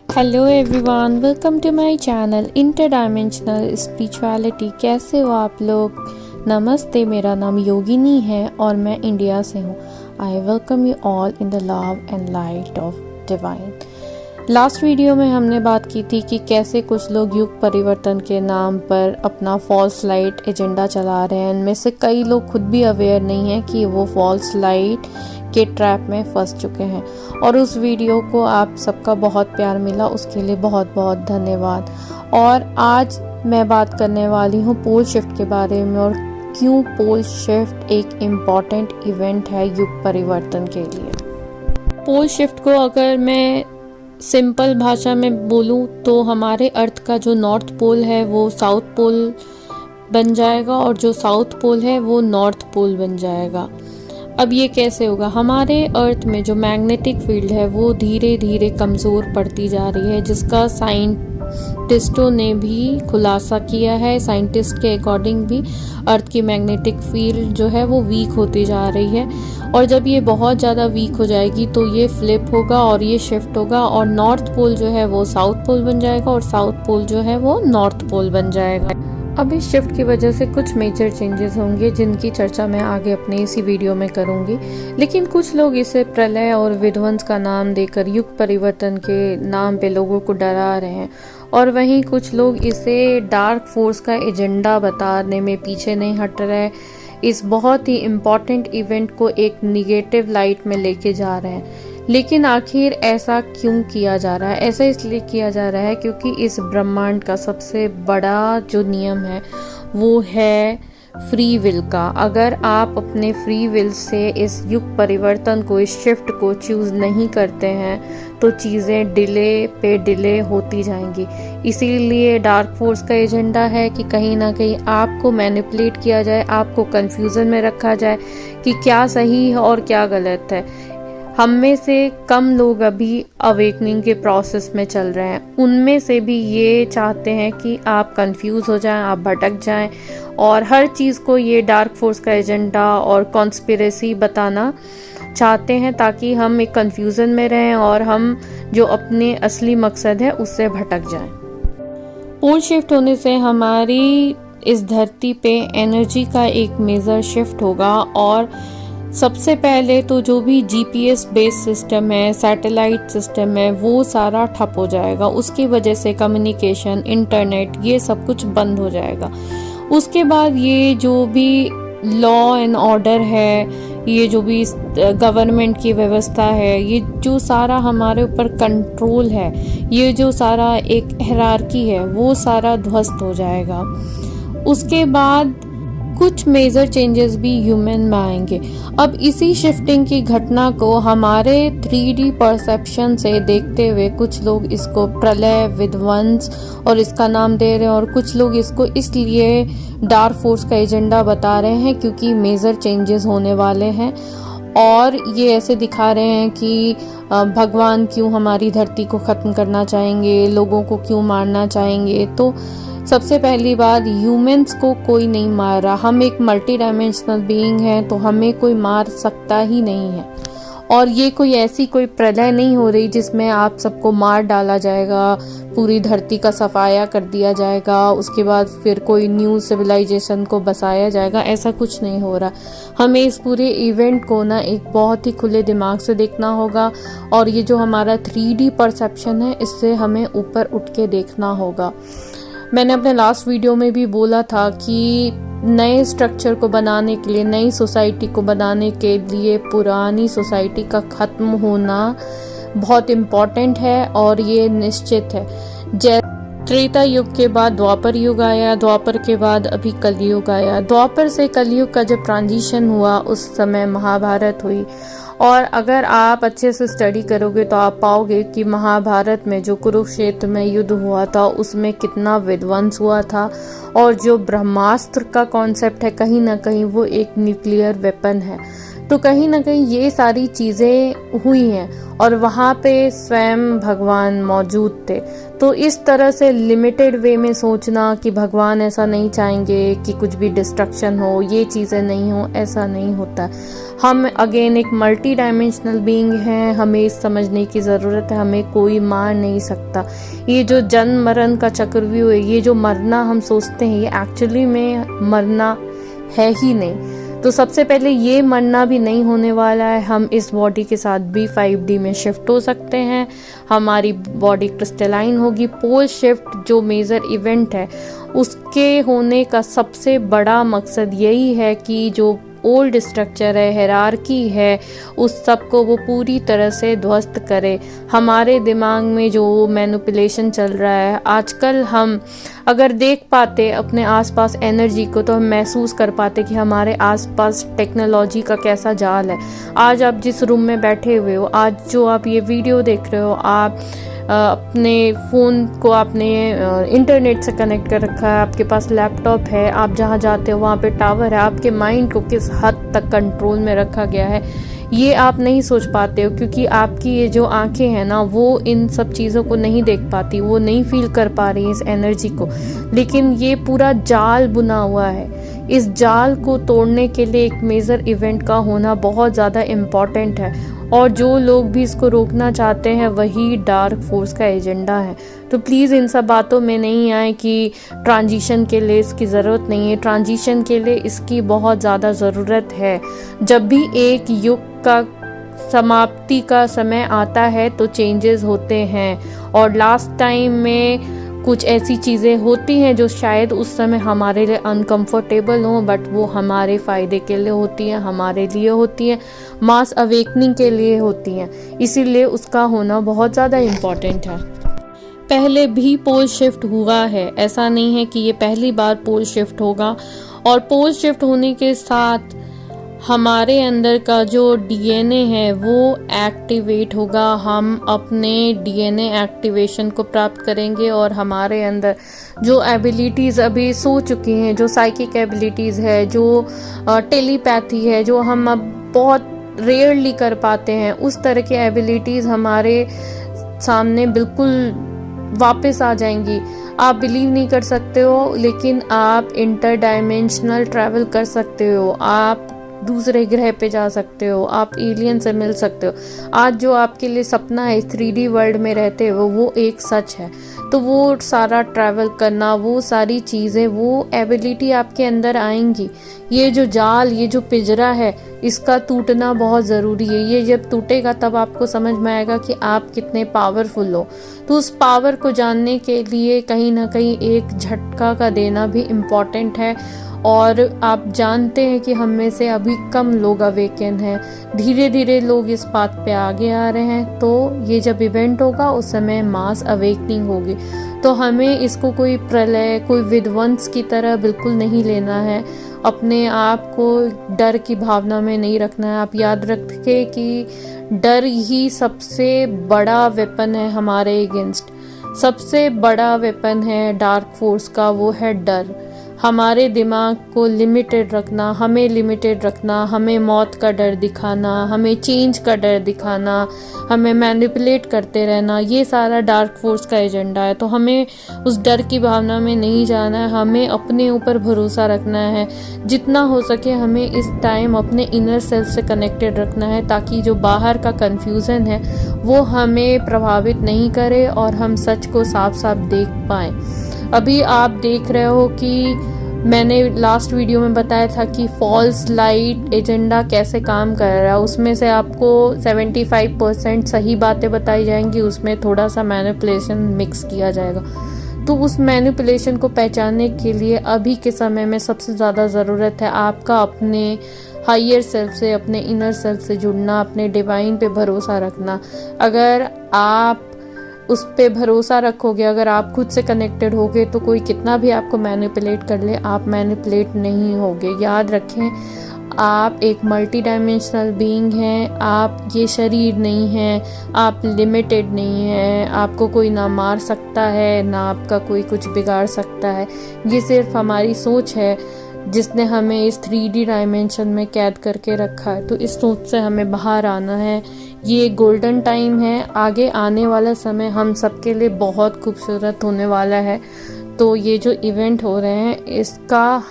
Hello everyone, welcome to my channel interdimensional spirituality. कैसे हो आप लोग? नमस्ते, मेरा नाम योगिनी है और मैं इंडिया से हूँ। I welcome you all in the love and light of divine. Last video में हमने बात की थी कि कैसे कुछ लोग युग परिवर्तन के नाम पर अपना फॉल्स लाइट एजेंडा चला रहे हैं। इनमें से कई लोग खुद भी अवेयर नहीं है कि वो फॉल्स लाइट के ट्रैप में फंस चुके हैं। और उस वीडियो को आप सबका बहुत प्यार मिला, उसके लिए बहुत बहुत धन्यवाद। और आज मैं बात करने वाली हूँ पोल शिफ्ट के बारे में और क्यों पोल शिफ्ट एक इम्पॉर्टेंट इवेंट है युग परिवर्तन के लिए। पोल शिफ्ट को अगर मैं सिंपल भाषा में बोलूँ तो हमारे अर्थ का जो नॉर्थ पोल है वो साउथ पोल बन जाएगा और जो साउथ पोल है वो नॉर्थ पोल बन जाएगा। अब ये कैसे होगा? हमारे अर्थ में जो मैग्नेटिक फील्ड है वो धीरे धीरे कमज़ोर पड़ती जा रही है, जिसका साइंटिस्टों ने भी खुलासा किया है। साइंटिस्ट के अकॉर्डिंग भी अर्थ की मैग्नेटिक फील्ड जो है वो वीक होती जा रही है और जब ये बहुत ज़्यादा वीक हो जाएगी तो ये फ्लिप होगा और ये शिफ्ट होगा और नॉर्थ पोल जो है वो साउथ पोल बन जाएगा और साउथ पोल जो है वो नॉर्थ पोल बन जाएगा। अब इस शिफ्ट की वजह से कुछ मेजर चेंजेस होंगे जिनकी चर्चा मैं आगे अपने इसी वीडियो में करूंगी। लेकिन कुछ लोग इसे प्रलय और विध्वंस का नाम देकर युग परिवर्तन के नाम पे लोगों को डरा रहे हैं और वहीं कुछ लोग इसे डार्क फोर्स का एजेंडा बताने में पीछे नहीं हट रहे। इस बहुत ही इम्पॉर्टेंट इवेंट को एक निगेटिव लाइट में लेके जा रहे हैं। लेकिन आखिर ऐसा क्यों किया जा रहा है? ऐसा इसलिए किया जा रहा है क्योंकि इस ब्रह्मांड का सबसे बड़ा जो नियम है वो है फ्री विल का। अगर आप अपने फ्री विल से इस युग परिवर्तन को, इस शिफ्ट को चूज नहीं करते हैं तो चीज़ें डिले पे डिले होती जाएंगी। इसीलिए डार्क फोर्स का एजेंडा है कि कहीं ना कहीं आपको मैनिपुलेट किया जाए, आपको कंफ्यूजन में रखा जाए कि क्या सही है और क्या गलत है। हम में से कम लोग अभी अवेकनिंग के प्रोसेस में चल रहे हैं, उनमें से भी ये चाहते हैं कि आप कंफ्यूज हो जाएं, आप भटक जाएं और हर चीज़ को ये डार्क फोर्स का एजेंडा और कॉन्स्पिरेसी बताना चाहते हैं ताकि हम एक कंफ्यूजन में रहें और हम जो अपने असली मकसद है उससे भटक जाएं। पोल शिफ्ट होने से हमारी इस धरती पे एनर्जी का एक मेजर शिफ्ट होगा और सबसे पहले तो जो भी जीपीएस बेस्ड सिस्टम है, सैटेलाइट सिस्टम है, वो सारा ठप हो जाएगा। उसकी वजह से कम्युनिकेशन, इंटरनेट, ये सब कुछ बंद हो जाएगा। उसके बाद ये जो भी लॉ एंड ऑर्डर है, ये जो भी गवर्नमेंट की व्यवस्था है, ये जो सारा हमारे ऊपर कंट्रोल है, ये जो सारा एक हायरार्की है, वो सारा ध्वस्त हो जाएगा। उसके बाद कुछ मेजर चेंजेस भी ह्यूमन में आएंगे। अब इसी शिफ्टिंग की घटना को हमारे 3D परसेप्शन से देखते हुए कुछ लोग इसको प्रलय, विध्वंस और इसका नाम दे रहे हैं और कुछ लोग इसको इसलिए डार्क फोर्स का एजेंडा बता रहे हैं क्योंकि मेजर चेंजेस होने वाले हैं और ये ऐसे दिखा रहे हैं कि भगवान क्यों हमारी धरती को ख़त्म करना चाहेंगे, लोगों को क्यों मारना चाहेंगे। तो सबसे पहली बात, ह्यूमंस को कोई नहीं मार रहा। हम एक मल्टी डायमेंशनल बीइंग हैं तो हमें कोई मार सकता ही नहीं है और ये कोई ऐसी कोई प्रलय नहीं हो रही जिसमें आप सबको मार डाला जाएगा, पूरी धरती का सफाया कर दिया जाएगा, उसके बाद फिर कोई न्यू सिविलाइजेशन को बसाया जाएगा। ऐसा कुछ नहीं हो रहा। हमें इस पूरे इवेंट को ना एक बहुत ही खुले दिमाग से देखना होगा और ये जो हमारा 3D परसेप्शन है इससे हमें ऊपर उठ के देखना होगा। मैंने अपने लास्ट वीडियो में भी बोला था कि नए स्ट्रक्चर को बनाने के लिए, नई सोसाइटी को बनाने के लिए पुरानी सोसाइटी का ख़त्म होना बहुत इम्पॉर्टेंट है और ये निश्चित है। त्रेता युग के बाद द्वापर युग आया, द्वापर के बाद अभी कलयुग आया। द्वापर से कलयुग का जब ट्रांजिशन हुआ उस समय महाभारत हुई और अगर आप अच्छे से स्टडी करोगे तो आप पाओगे कि महाभारत में जो कुरुक्षेत्र में युद्ध हुआ था उसमें कितना विध्वंस हुआ था और जो ब्रह्मास्त्र का कॉन्सेप्ट है कहीं ना कहीं वो एक न्यूक्लियर वेपन है। तो कहीं ना कहीं ये सारी चीज़ें हुई हैं और वहाँ पे स्वयं भगवान मौजूद थे। तो इस तरह से लिमिटेड वे में सोचना कि भगवान ऐसा नहीं चाहेंगे कि कुछ भी डिस्ट्रक्शन हो, ये चीज़ें नहीं हो, ऐसा नहीं होता। हम अगेन एक मल्टी डायमेंशनल बीइंग हैं, हमें समझने की ज़रूरत है, हमें कोई मार नहीं सकता। ये जो जन्म मरण का चक्रव्यूह है, ये जो मरना हम सोचते हैं, ये एक्चुअली में मरना है ही नहीं। तो सबसे पहले ये मरना भी नहीं होने वाला है। हम इस बॉडी के साथ भी 5D में शिफ्ट हो सकते हैं, हमारी बॉडी क्रिस्टलाइन होगी। पोल शिफ्ट जो मेजर इवेंट है, उसके होने का सबसे बड़ा मकसद यही है कि जो ओल्ड स्ट्रक्चर है, हायरार्की है, उस सब को वो पूरी तरह से ध्वस्त करे। हमारे दिमाग में जो मैनिपुलेशन चल रहा है आजकल, हम अगर देख पाते अपने आसपास एनर्जी को, तो हम महसूस कर पाते कि हमारे आसपास टेक्नोलॉजी का कैसा जाल है। आज आप जिस रूम में बैठे हुए हो, आज जो आप ये वीडियो देख रहे हो, आप अपने फ़ोन को आपने इंटरनेट से कनेक्ट कर रखा है, आपके पास लैपटॉप है, आप जहाँ जाते हो वहाँ पे टावर है, आपके माइंड को किस हद तक कंट्रोल में रखा गया है ये आप नहीं सोच पाते हो, क्योंकि आपकी ये जो आंखें हैं ना, वो इन सब चीज़ों को नहीं देख पाती, वो नहीं फील कर पा रही इस एनर्जी को। लेकिन ये पूरा जाल बुना हुआ है। इस जाल को तोड़ने के लिए एक मेजर इवेंट का होना बहुत ज़्यादा इम्पॉर्टेंट है, और जो लोग भी इसको रोकना चाहते हैं वही डार्क फोर्स का एजेंडा है। तो प्लीज़ इन सब बातों में नहीं आए कि ट्रांजिशन के लिए इसकी ज़रूरत नहीं है। ट्रांजिशन के लिए इसकी बहुत ज़्यादा ज़रूरत है। जब भी एक युग का समाप्ति का समय आता है तो चेंजेस होते हैं, और लास्ट टाइम में कुछ ऐसी चीज़ें होती हैं जो शायद उस समय हमारे लिए अनकंफर्टेबल हों, बट वो हमारे फ़ायदे के लिए होती हैं, हमारे लिए होती हैं, मास अवेकनिंग के लिए होती हैं। इसीलिए उसका होना बहुत ज़्यादा इम्पॉर्टेंट है। पहले भी पोल शिफ्ट हुआ है, ऐसा नहीं है कि ये पहली बार पोल शिफ्ट होगा। और पोल शिफ्ट होने के साथ हमारे अंदर का जो डीएनए है वो एक्टिवेट होगा। हम अपने डीएनए एक्टिवेशन को प्राप्त करेंगे, और हमारे अंदर जो एबिलिटीज़ अभी सो चुकी हैं, जो साइकिक एबिलिटीज़ है, जो टेलीपैथी है, जो हम अब बहुत रेयरली कर पाते हैं, उस तरह की एबिलिटीज़ हमारे सामने बिल्कुल वापस आ जाएंगी। आप बिलीव नहीं कर सकते हो, लेकिन आप इंटर डायमेंशनल ट्रैवल कर सकते हो, आप दूसरे ग्रह पे जा सकते हो, आप एलियन से मिल सकते हो। आज जो आपके लिए सपना है 3D वर्ल्ड में रहते हो, वो एक सच है। तो वो सारा ट्रैवल करना, वो सारी चीज़ें, वो एबिलिटी आपके अंदर आएंगी। ये जो जाल, ये जो पिंजरा है, इसका टूटना बहुत ज़रूरी है। ये जब टूटेगा तब आपको समझ में आएगा कि आप कितने पावरफुल हो। तो उस पावर को जानने के लिए कहीं ना कहीं एक झटका का देना भी इम्पॉर्टेंट है। और आप जानते हैं कि हम में से अभी कम लोग अवेकन हैं, धीरे धीरे लोग इस बात पे आगे आ रहे हैं। तो ये जब इवेंट होगा उस समय मास अवेकनिंग होगी। तो हमें इसको कोई प्रलय, कोई विध्वंस की तरह बिल्कुल नहीं लेना है। अपने आप को डर की भावना में नहीं रखना है। आप याद रखें कि डर ही सबसे बड़ा वेपन है हमारे अगेंस्ट। सबसे बड़ा वेपन है डार्क फोर्स का, वो है डर। हमारे दिमाग को लिमिटेड रखना, हमें लिमिटेड रखना, हमें मौत का डर दिखाना, हमें चेंज का डर दिखाना, हमें मैनिपुलेट करते रहना, ये सारा डार्क फोर्स का एजेंडा है। तो हमें उस डर की भावना में नहीं जाना है, हमें अपने ऊपर भरोसा रखना है। जितना हो सके हमें इस टाइम अपने इनर सेल्फ से कनेक्टेड रखना है, ताकि जो बाहर का कन्फ्यूज़न है वो हमें प्रभावित नहीं करे और हम सच को साफ साफ देख पाएँ। अभी आप देख रहे हो कि मैंने लास्ट वीडियो में बताया था कि फॉल्स लाइट एजेंडा कैसे काम कर रहा है। उसमें से आपको 75% सही बातें बताई जाएंगी, उसमें थोड़ा सा मैनिपुलेशन मिक्स किया जाएगा। तो उस मैनिपुलेशन को पहचानने के लिए अभी के समय में सबसे ज़्यादा ज़रूरत है आपका अपने हायर सेल्फ से, अपने इनर सेल्फ से जुड़ना, अपने डिवाइन पे भरोसा रखना। अगर आप उस पे भरोसा रखोगे, अगर आप खुद से कनेक्टेड होगे, तो कोई कितना भी आपको मैनिपुलेट कर ले, आप मैनिपुलेट नहीं होगे। याद रखें, आप एक मल्टी डायमेंशनल बीइंग हैं। आप ये शरीर नहीं हैं, आप लिमिटेड नहीं हैं। आपको कोई ना मार सकता है, ना आपका कोई कुछ बिगाड़ सकता है। ये सिर्फ हमारी सोच है जिसने हमें इस 3D डायमेंशन में कैद करके रखा है। तो इस सोच से हमें बाहर आना है। ये गोल्डन टाइम है। आगे आने वाला समय हम सबके लिए बहुत खूबसूरत होने वाला है। तो ये जो इवेंट हो रहे हैं, इसका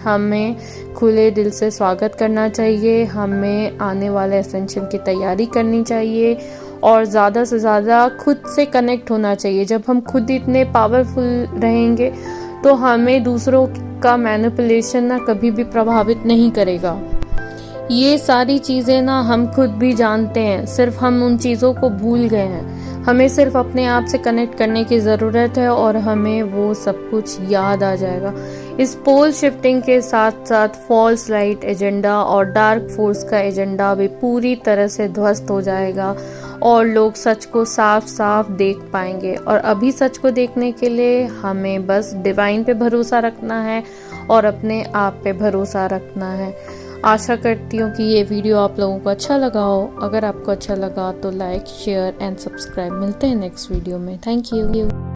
हमें खुले दिल से स्वागत करना चाहिए, हमें आने वाले एसेंशियल की तैयारी करनी चाहिए और ज़्यादा से ज़्यादा खुद से कनेक्ट होना चाहिए। जब हम खुद इतने पावरफुल रहेंगे तो हमें दूसरों का मैनिपुलेशन ना कभी भी प्रभावित नहीं करेगा। ये सारी चीज़ें ना हम खुद भी जानते हैं, सिर्फ हम उन चीज़ों को भूल गए हैं। हमें सिर्फ अपने आप से कनेक्ट करने की ज़रूरत है और हमें वो सब कुछ याद आ जाएगा। इस पोल शिफ्टिंग के साथ साथ फॉल्स लाइट एजेंडा और डार्क फोर्स का एजेंडा भी पूरी तरह से ध्वस्त हो जाएगा और लोग सच को साफ साफ देख पाएंगे। और अभी सच को देखने के लिए हमें बस डिवाइन पे भरोसा रखना है और अपने आप पे भरोसा रखना है। आशा करती हूँ कि ये वीडियो आप लोगों को अच्छा लगा हो। अगर आपको अच्छा लगा तो लाइक, शेयर एंड सब्सक्राइब। मिलते हैं नेक्स्ट वीडियो में। Thank you.